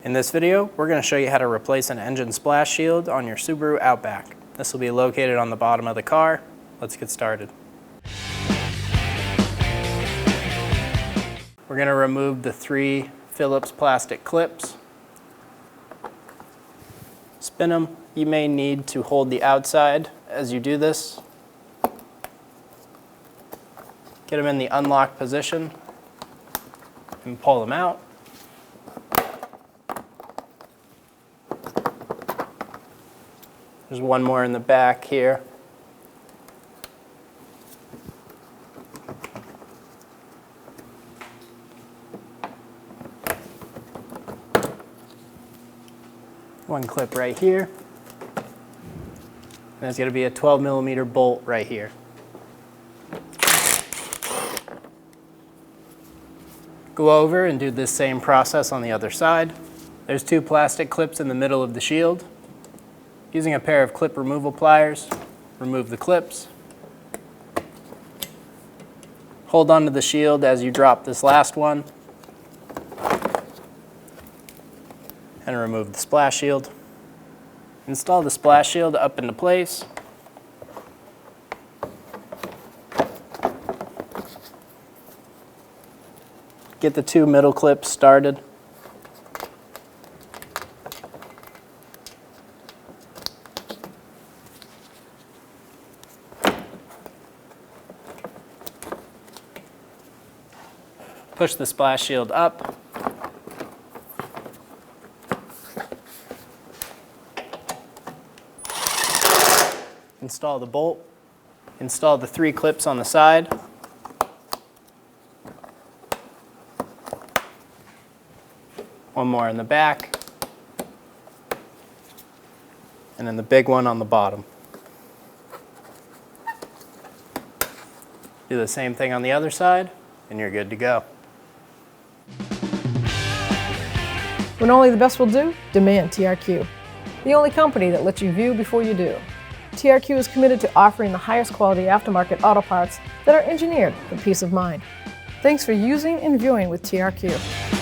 In this video, we're going to show you how to replace an engine splash shield on your Subaru Outback. This will be located on the bottom of the car. Let's get started. We're going to remove the 3 Phillips plastic clips. Spin them. You may need to hold the outside as you do this. Get them in the unlocked position and pull them out. There's one more in the back here. One clip right here. And there's going to be a 12mm bolt right here. Go over and do this same process on the other side. There's 2 plastic clips in the middle of the shield. Using a pair of clip removal pliers, remove the clips. Hold onto the shield as you drop this last one. And remove the splash shield. Install the splash shield up into place. Get the 2 middle clips started. Push the splash shield up. Install the bolt. Install the 3 clips on the side. One more in the back. And then the big one on the bottom. Do the same thing on the other side, and you're good to go. When only the best will do, demand TRQ. The only company that lets you view before you do. TRQ is committed to offering the highest quality aftermarket auto parts that are engineered for peace of mind. Thanks for using and viewing with TRQ.